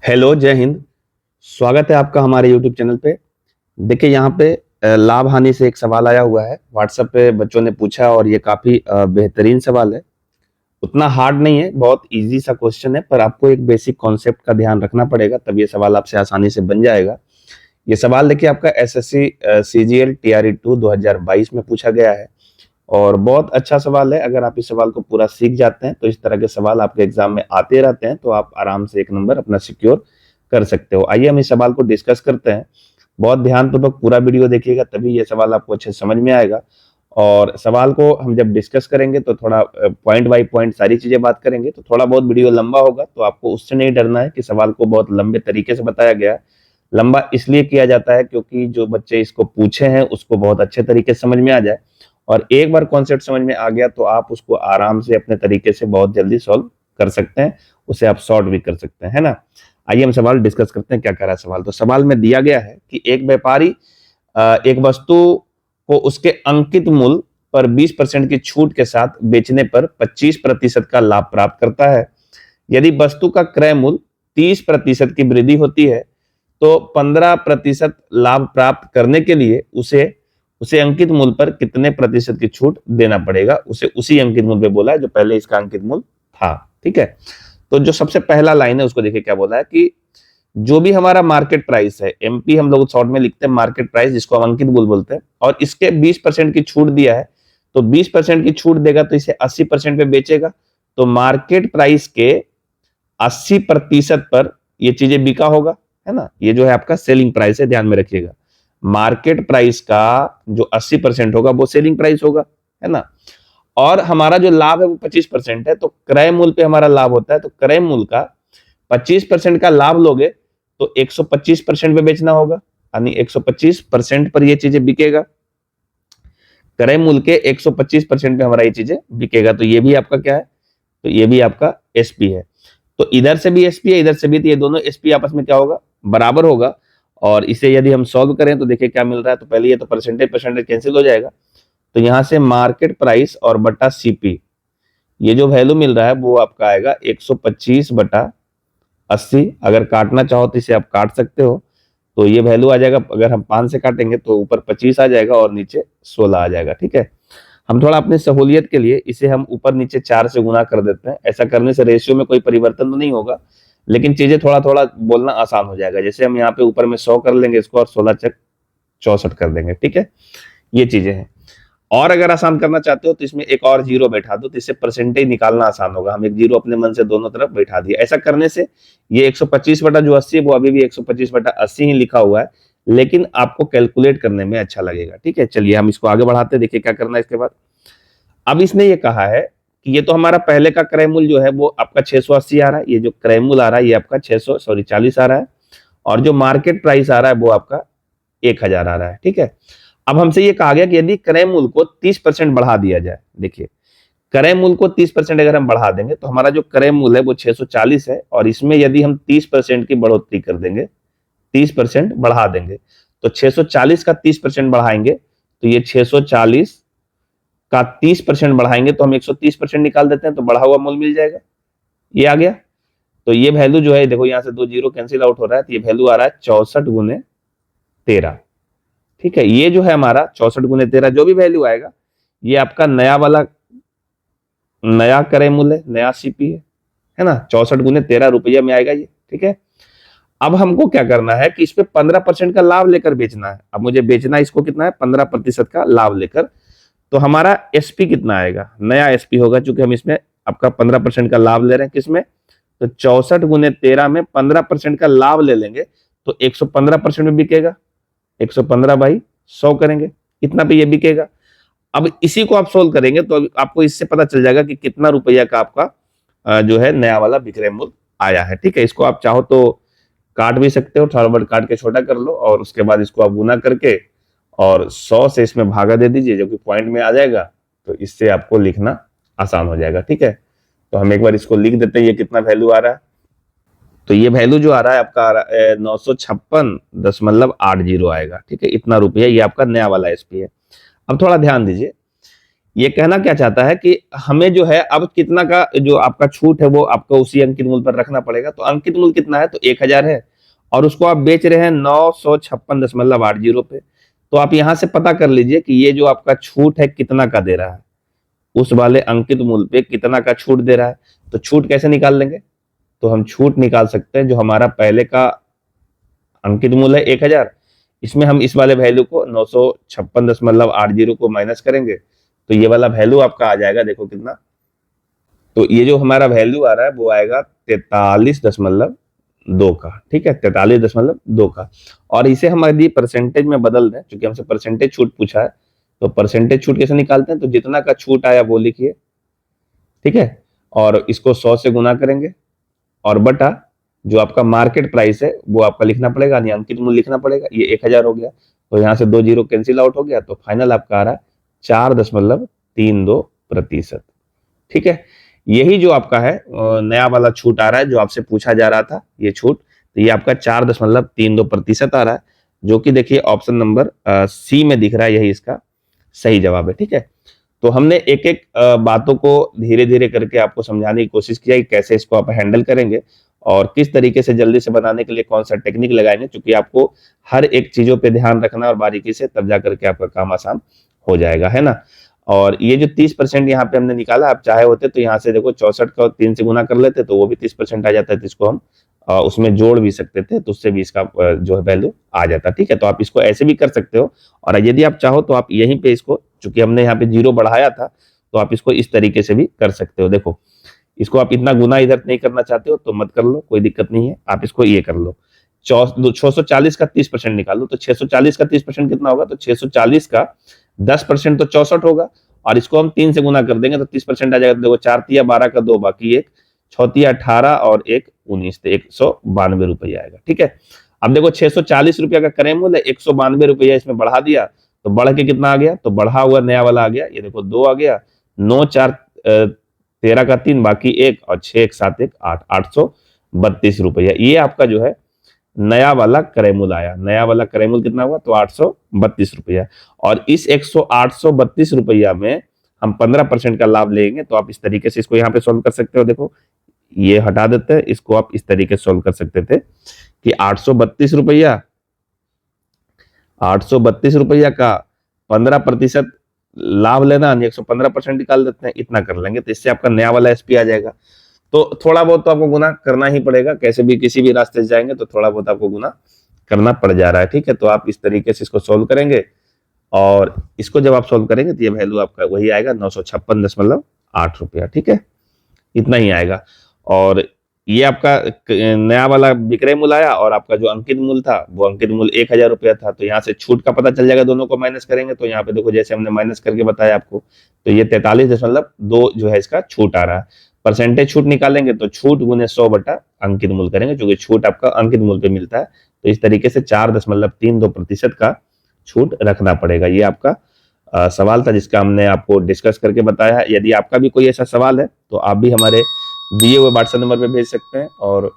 Hello, जय हिंद। स्वागत है आपका हमारे यूट्यूब चैनल पे। देखिए यहाँ पे लाभ हानि से एक सवाल आया हुआ है, व्हाट्सएप पे बच्चों ने पूछा और ये काफी बेहतरीन सवाल है। उतना हार्ड नहीं है, बहुत इजी सा क्वेश्चन है, पर आपको एक बेसिक कॉन्सेप्ट का ध्यान रखना पड़ेगा, तब ये सवाल आपसे आसानी से बन जाएगा। ये सवाल देखिए आपका एसएससी सीजीएल टीआरई 2 2022 में पूछा गया है और बहुत अच्छा सवाल है। अगर आप इस सवाल को पूरा सीख जाते हैं तो इस तरह के सवाल आपके एग्जाम में आते रहते हैं, तो आप आराम से एक नंबर अपना सिक्योर कर सकते हो। आइए हम इस सवाल को डिस्कस करते हैं। बहुत ध्यानपूर्वक पूरा वीडियो देखिएगा, तभी ये सवाल आपको अच्छे समझ में आएगा। और सवाल को हम जब डिस्कस करेंगे तो थोड़ा पॉइंट बाय पॉइंट सारी चीजें बात करेंगे, तो थोड़ा बहुत वीडियो लंबा होगा, तो आपको उससे नहीं डरना है कि सवाल को बहुत लंबे तरीके से बताया गया है। लंबा इसलिए किया जाता है क्योंकि जो बच्चे इसको पूछे हैं उसको बहुत अच्छे तरीके से समझ में आ जाए, और एक बार कॉन्सेप्ट समझ में आ गया तो आप उसको आराम से अपने तरीके से बहुत जल्दी सॉल्व कर सकते हैं, उसे आप सॉर्ट भी कर सकते हैं, है ना। आइए हम सवाल डिस्कस करते हैं। क्या कह रहा है सवाल? तो सवाल में दिया गया है कि एक व्यापारी एक वस्तु को उसके अंकित मूल्य पर 20% की छूट के साथ बेचने पर 25% का लाभ प्राप्त करता है। यदि वस्तु का क्रय मूल्य 30% की वृद्धि होती है तो 15% लाभ प्राप्त करने के लिए उसे उसे अंकित मूल्य पर कितने प्रतिशत की छूट देना पड़ेगा। उसे उसी अंकित मूल्य पे बोला है जो पहले इसका अंकित मूल्य था। ठीक है, तो जो सबसे पहला लाइन है उसको देखिए क्या बोला है कि जो भी हमारा मार्केट प्राइस है, एमपी हम लोग शॉर्ट में लिखते हैं मार्केट प्राइस, जिसको हम अंकित मूल्य बोलते हैं, और इसके 20% की छूट दिया है, तो 20% की छूट देगा तो इसे 80% पे बेचेगा। तो मार्केट प्राइस के 80% पर ये चीजें बिका होगा, है ना। ये जो है आपका सेलिंग प्राइस है, ध्यान में रखिएगा। मार्केट प्राइस का जो 80% होगा वो सेलिंग प्राइस होगा, है ना। और हमारा जो लाभ है वो 25% है, तो क्रय मूल्य पे हमारा लाभ होता है, तो क्रय मूल्य का 25% का लाभ लोगे तो 125% पे बेचना होगा, यानी 125% पर ये चीजें बिकेगा। क्रय मूल्य के 125% पे हमारा ये चीजें बिकेगा, तो ये भी आपका क्या है, तो ये भी आपका एसपी है। तो इधर से भी एसपी है, इधर से भी, तो ये दोनों एसपी आपस में क्या होगा, बराबर होगा। और इसे यदि हम सॉल्व करें तो देखिए क्या मिल रहा है। तो पहले ये तो परसेंटेज परसेंटेज कैंसिल हो जाएगा, तो यहां से मार्केट प्राइस और बटा सीपी, ये जो वैल्यू मिल रहा है वो आपका आएगा 125/80। अगर काटना चाहो तो इसे आप काट सकते हो, तो ये वैल्यू आ जाएगा, अगर हम 5 से काटेंगे तो ऊपर 25 आ जाएगा और नीचे 16 आ जाएगा। ठीक है, हम थोड़ा अपनी सहूलियत के लिए इसे हम ऊपर नीचे 4 से गुना कर देते हैं। ऐसा करने से रेशियो में कोई परिवर्तन तो नहीं होगा, लेकिन चीजें थोड़ा थोड़ा बोलना आसान हो जाएगा। जैसे हम यहाँ पे ऊपर में 100 कर लेंगे इसको, और 16 चक 64 कर देंगे। ठीक है, ये चीजें हैं। और अगर आसान करना चाहते हो तो इसमें एक और जीरो बैठा दो, तो इससे परसेंटेज निकालना आसान होगा। हम एक जीरो अपने मन से दोनों तरफ बैठा दिया। ऐसा करने से ये 125/80 है, वो अभी भी 125/80 ही लिखा हुआ है, लेकिन आपको कैलकुलेट करने में अच्छा लगेगा। ठीक है, चलिए हम इसको आगे बढ़ाते हैं। देखिए क्या करना है इसके बाद। अब इसने ये कहा है कि ये तो हमारा पहले का क्रय मूल्य जो है वो आपका 680 आ रहा है, ये जो क्रय मूल्य आ रहा है ये आपका 40 आ रहा है, और जो मार्केट प्राइस आ रहा है वो आपका 1000 आ रहा है। ठीक है, अब हमसे ये कहा गया कि यदि क्रय मूल्य को 30% बढ़ा दिया जाए। देखिए, क्रय मूल्य को 30% अगर हम बढ़ा देंगे तो हमारा जो क्रय मूल्य है वो 640 है, और इसमें यदि हम 30% की बढ़ोतरी कर देंगे, 30% बढ़ा देंगे, तो 640 का 30% बढ़ाएंगे तो ये 640 का 30% बढ़ाएंगे तो हम 130% निकाल देते हैं, तो बढ़ा हुआ मूल्य मिल जाएगा। ये आ गया, तो ये वैल्यू जो है, देखो यहां से 2 जीरो कैंसिल आउट हो रहा है, तो ये वैल्यू आ रहा है 64x13। ठीक है, ये जो है हमारा 64x13 जो भी वैल्यू आएगा, ये आपका नया वाला नया क्रय मूल्य, नया सीपी है ना। 64x13 रुपया में आएगा ये। ठीक है, अब हमको क्या करना है कि इस पे 15% का लाभ लेकर बेचना है। अब मुझे बेचना इसको कितना है, 15% का लाभ लेकर। तो हमारा एसपी कितना आएगा, नया एसपी होगा, चूंकि हम इसमें आपका 15% का लाभ ले रहे हैं। किसमें, तो 64x13 में 15% का लाभ ले लेंगे तो 115% में बिकेगा। 115/100 करेंगे, इतना पे ये बिकेगा। अब इसी को आप सोल्व करेंगे तो आपको इससे पता चल जाएगा कि कितना रुपया का आपका जो है नया वाला विक्रय मूल्य आया है। ठीक है, इसको आप चाहो तो काट भी सकते हो, थोड़ा बहुत काट के छोटा कर लो, और उसके बाद इसको आप गुना करके और 100 से इसमें भागा दे दीजिए, जो कि पॉइंट में आ जाएगा, तो इससे आपको लिखना आसान हो जाएगा। ठीक है, तो हम एक बार इसको लिख देते हैं, ये कितना वैल्यू आ रहा है। तो ये वैल्यू जो आ रहा है आपका 956.80 आएगा। ठीक है, इतना रुपया ये आपका नया वाला एसपी है। अब थोड़ा ध्यान दीजिए, ये कहना क्या चाहता है कि हमें जो है अब कितना का जो आपका छूट है वो आपको उसी अंकित मूल्य पर रखना पड़ेगा। तो अंकित मूल्य कितना है, तो 1000 है और उसको आप बेच रहे हैं 956.80 पे। तो आप यहां से पता कर लीजिए कि ये जो आपका छूट है कितना का दे रहा है, उस वाले अंकित मूल्य पे कितना का छूट दे रहा है। तो छूट कैसे निकाल लेंगे, तो हम छूट निकाल सकते हैं जो हमारा पहले का अंकित मूल्य है 1000, इसमें हम इस वाले वैल्यू को 956.80 को माइनस करेंगे तो ये वाला वैल्यू आपका आ जाएगा, देखो कितना। तो ये जो हमारा वैल्यू आ रहा है वो आएगा 43.2 का, ठीक है, 43.2 का। और इसे हम यदि परसेंटेज में बदल दें, क्योंकि हमसे परसेंटेज छूट पूछा है, तो परसेंटेज छूट कैसे निकालते हैं, तो जितना का छूट आया वो लिखिए, ठीक है, और इसको 100 से गुना करेंगे और बटा जो आपका मार्केट प्राइस है वो आपका लिखना पड़ेगा, यानी अंकित मूल्य लिखना पड़ेगा। ये 1000 हो गया, तो यहाँ से 2 जीरो कैंसिल आउट हो गया, तो फाइनल आपका आ रहा है 4.32%, ठीक है। यही जो आपका है नया वाला छूट आ रहा है जो आपसे पूछा जा रहा था, ये छूट, तो ये आपका 4.32% आ रहा है, जो कि देखिए ऑप्शन नंबर सी में दिख रहा है, यही इसका सही जवाब है, ठीक है। तो हमने एक एक बातों को धीरे धीरे करके आपको समझाने की कोशिश किया कि कैसे इसको आप हैंडल करेंगे और किस तरीके से जल्दी से बनाने के लिए कौन सा टेक्निक लगाएंगे, क्योंकि आपको हर एक चीजों पे ध्यान रखना और बारीकी से, तब जाकर के आपका काम आसान हो जाएगा, है ना। और ये जो 30% यहाँ पे हमने निकाला, आप चाहे होते तो यहाँ से देखो 64 का 3 से गुना कर लेते तो वो भी 30% आ जाता है, तो इसको हम उसमें जोड़ भी सकते थे, तो उससे भी इसका जो है वैल्यू आ जाता, ठीक है। तो आप इसको ऐसे भी कर सकते हो, और यदि आप चाहो तो आप यहीं पे इसको, चूंकि हमने यहाँ पे जीरो बढ़ाया था, तो आप इसको इस तरीके से भी कर सकते हो। देखो, इसको आप इतना गुना इधर नहीं करना चाहते हो तो मत कर लो, कोई दिक्कत नहीं है, आप इसको ये कर लो, 640 का 30% निकालो, तो 640 का 30% कितना होगा, तो 640 का 10% तो 64 होगा, और इसको हम 3 से गुना कर देंगे तो 30% आ जाएगा। तो देखो, 4 तिया 12 का 2, बाकी 1, 6 तिया 18 और 1 19, तो 192 रुपया आएगा, ठीक है। अब देखो 640 रुपया का क्रय मूल्य, 192 रुपया इसमें बढ़ा दिया, तो बढ़ के कितना आ गया, तो बढ़ा हुआ नया वाला आ गया, ये देखो 2 आ गया, 9 4 13 का 3, बाकी 1 और 6 1 7 1 8, 832 रुपया, ये आपका जो है नया वाला क्रय मूल्य आया। नया वाला क्रय मूल्य कितना हुआ, तो 832 रुपया। और इस 832 रुपया में हम 15% का लाभ लेंगे, तो आप इस तरीके से इसको यहाँ पे सोल्व कर सकते हो। देखो, ये हटा देते हैं, इसको आप इस तरीके से सोल्व कर सकते थे कि 832 रुपया का 15% लाभ लेना, 115% निकाल देते हैं, इतना कर लेंगे, तो इससे आपका नया वाला एसपी आ जाएगा। तो थोड़ा बहुत तो आपको गुना करना ही पड़ेगा, कैसे भी किसी भी रास्ते से जाएंगे तो थोड़ा बहुत आपको गुना करना पड़ जा रहा है, ठीक है। तो आप इस तरीके से इसको सोल्व करेंगे, और इसको जब आप सोल्व करेंगे तो ये वैल्यू आपका वही आएगा, 956.8 रुपया, ठीक है, इतना ही आएगा। और ये आपका नया वाला विक्रय मूल्य आया, और आपका जो अंकित मूल्य था वो अंकित मूल्य 1000 रुपया था, तो यहाँ से छूट का पता चल जाएगा, दोनों को माइनस करेंगे तो यहाँ पे देखो जैसे हमने माइनस करके बताया आपको, तो ये 43.2 जो है इसका छूट आ रहा है। परसेंटेज छूट निकालेंगे तो छूट गुने 100 बटा अंकित मूल्य करेंगे, क्योंकि छूट आपका अंकित मूल्य पे मिलता है, तो इस तरीके से 4.32% का छूट रखना पड़ेगा। ये आपका सवाल था जिसका हमने आपको डिस्कस करके बताया है। यदि आपका भी कोई ऐसा सवाल है तो आप भी हमारे दिए हुए व्हाट्सएप नंबर पे भेज सकते हैं, और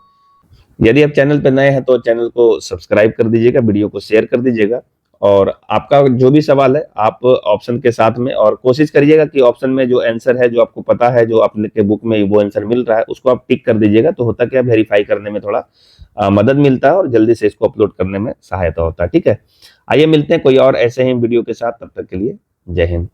यदि आप चैनल पे नए हैं तो चैनल को सब्सक्राइब कर दीजिएगा, वीडियो को शेयर कर दीजिएगा, और आपका जो भी सवाल है आप ऑप्शन के साथ में, और कोशिश करिएगा कि ऑप्शन में जो आंसर है, जो आपको पता है, जो अपने के बुक में वो आंसर मिल रहा है, उसको आप टिक कर दीजिएगा, तो होता क्या, वेरीफाई करने में थोड़ा मदद मिलता है और जल्दी से इसको अपलोड करने में सहायता होता है, ठीक है। आइए मिलते हैं कोई और ऐसे ही वीडियो के साथ, तब तक के लिए जय हिंद।